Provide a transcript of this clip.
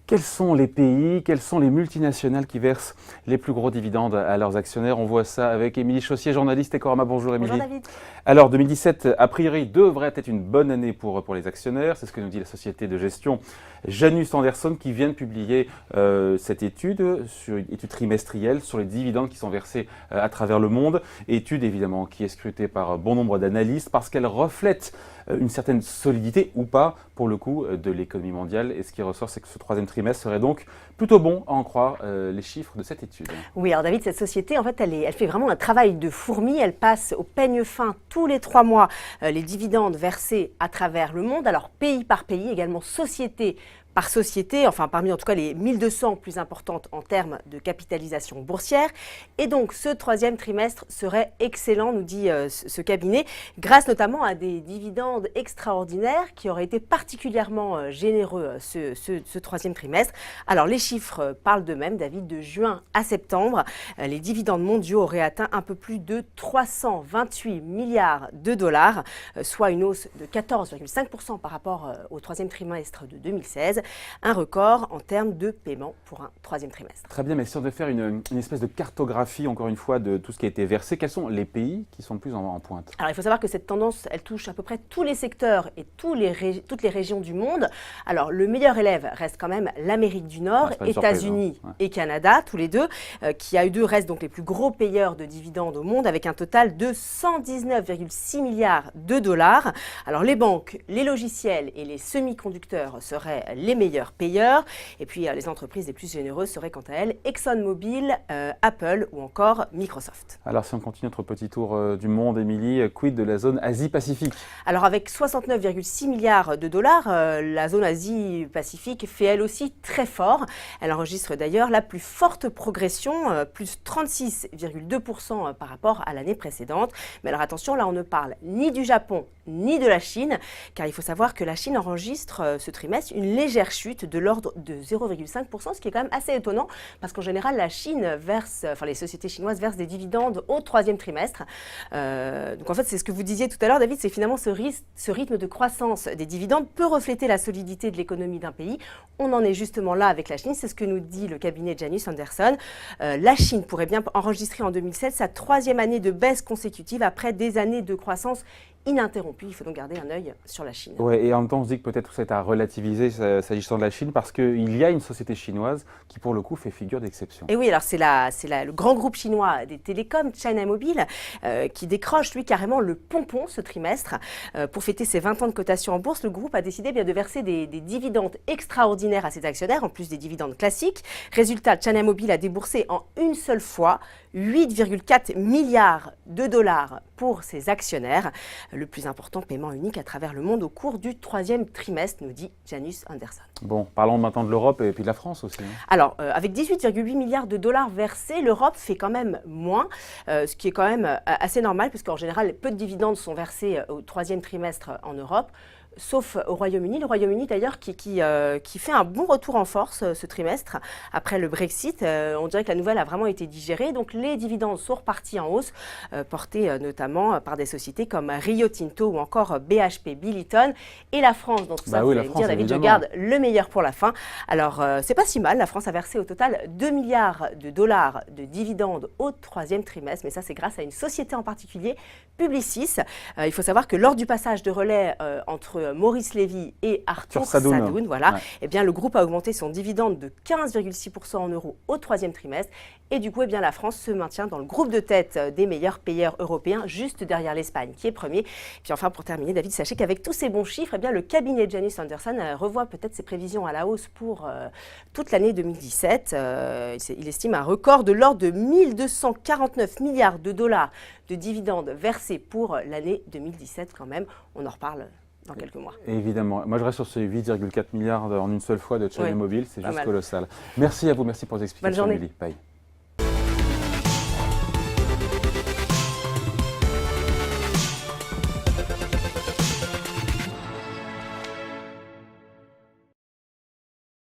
Quels sont les pays, quelles sont les multinationales qui versent les plus gros dividendes à leurs actionnaires? On voit ça avec Émilie Chaussier, journaliste Ecorama. Bonjour Émilie. Bonjour David. Alors 2017, a priori, devrait être une bonne année pour les actionnaires. C'est ce que nous dit la société de gestion Janus Henderson qui vient de publier cette étude, une étude trimestrielle sur les dividendes qui sont versés à travers le monde. Étude évidemment qui est scrutée par bon nombre d'analystes parce qu'elle reflète une certaine solidité ou pas pour le coup de l'économie mondiale. Et ce qui ressort, c'est que ce troisième trimestre serait donc plutôt bon à en croire les chiffres de cette étude. Oui, alors David, cette société, en fait, elle fait vraiment un travail de fourmi. Elle passe au peigne fin tous les 3 mois les dividendes versés à travers le monde. Alors pays par pays, également société par société, enfin parmi en tout cas les 1200 plus importantes en termes de capitalisation boursière. Et donc ce troisième trimestre serait excellent, nous dit ce cabinet, grâce notamment à des dividendes extraordinaires qui auraient été particulièrement généreux ce troisième trimestre. Alors les chiffres parlent d'eux-mêmes, David, de juin à septembre, les dividendes mondiaux auraient atteint un peu plus de 328 milliards de dollars, soit une hausse de 14,5% par rapport au troisième trimestre de 2016. Un record en termes de paiement pour un troisième trimestre. Très bien, mais si on devait faire une espèce de cartographie, encore une fois, de tout ce qui a été versé, quels sont les pays qui sont le plus en pointe? Alors il faut savoir que cette tendance, elle touche à peu près tous les secteurs et toutes les régions du monde. Alors le meilleur élève reste quand même l'Amérique du Nord, États-Unis et Canada, tous les deux, qui à eux deux restent donc les plus gros payeurs de dividendes au monde avec un total de 119,6 milliards de dollars. Alors les banques, les logiciels et les semi-conducteurs seraient les meilleurs payeurs. Et puis les entreprises les plus généreuses seraient quant à elles ExxonMobil, Apple ou encore Microsoft. Alors si on continue notre petit tour du monde, Émilie, quid de la zone Asie-Pacifique? Alors avec 69,6 milliards de dollars, la zone Asie-Pacifique fait elle aussi très fort. Elle enregistre d'ailleurs la plus forte progression, plus 36,2% par rapport à l'année précédente. Mais alors attention, là on ne parle ni du Japon ni de la Chine, car il faut savoir que la Chine enregistre ce trimestre une légère chute de l'ordre de 0,5%, ce qui est quand même assez étonnant, parce qu'en général, la Chine les sociétés chinoises versent des dividendes au troisième trimestre. Donc en fait, c'est ce que vous disiez tout à l'heure, David, c'est finalement ce rythme de croissance des dividendes peut refléter la solidité de l'économie d'un pays. On en est justement là avec la Chine, c'est ce que nous dit le cabinet Janus Henderson. La Chine pourrait bien enregistrer en 2007 sa 3e année de baisse consécutive après des années de croissance ininterrompue. Il faut donc garder un œil sur la Chine. Oui, et en même temps, on se dit que peut-être c'est à relativiser s'agissant de la Chine, parce qu'il y a une société chinoise qui, pour le coup, fait figure d'exception. Et oui, alors c'est le grand groupe chinois des télécoms, China Mobile, qui décroche, lui, carrément le pompon ce trimestre. Pour fêter ses 20 ans de cotation en bourse, le groupe a décidé de verser des dividendes extraordinaires à ses actionnaires, en plus des dividendes classiques. Résultat, China Mobile a déboursé en une seule fois 8,4 milliards de dollars pour ses actionnaires. Le plus important paiement unique à travers le monde au cours du troisième trimestre, nous dit Janus Henderson. Bon, parlons maintenant de l'Europe et puis de la France aussi. Alors, avec 18,8 milliards de dollars versés, l'Europe fait quand même moins, ce qui est quand même assez normal, puisqu'en général, peu de dividendes sont versés au troisième trimestre en Europe. Sauf au Royaume-Uni. Le Royaume-Uni d'ailleurs qui fait un bon retour en force ce trimestre après le Brexit. On dirait que la nouvelle a vraiment été digérée. Donc les dividendes sont repartis en hausse, portés notamment par des sociétés comme Rio Tinto ou encore BHP Billiton. Et la France, dans tout ça, vous allez me dire, David, je garde le meilleur pour la fin. Alors c'est pas si mal. La France a versé au total 2 milliards de dollars de dividendes au troisième trimestre. Mais ça, c'est grâce à une société en particulier, Publicis. Il faut savoir que lors du passage de relais entre Maurice Lévy et Arthur Sadoun, voilà, ouais. Eh bien, le groupe a augmenté son dividende de 15,6% en euros au troisième trimestre. Et du coup, eh bien, la France se maintient dans le groupe de tête des meilleurs payeurs européens, juste derrière l'Espagne, qui est premier. Puis enfin, pour terminer, David, sachez qu'avec tous ces bons chiffres, eh bien, le cabinet Janus Henderson revoit peut-être ses prévisions à la hausse pour toute l'année 2017. Il estime un record de l'ordre de 1249 milliards de dollars de dividendes versés pour l'année 2017 quand même. On en reparle dans quelques mois. Évidemment. Moi, je reste sur ces 8,4 milliards en une seule fois de China Mobile. C'est juste colossal. Merci à vous. Merci pour vos explications, Émilie. Bye.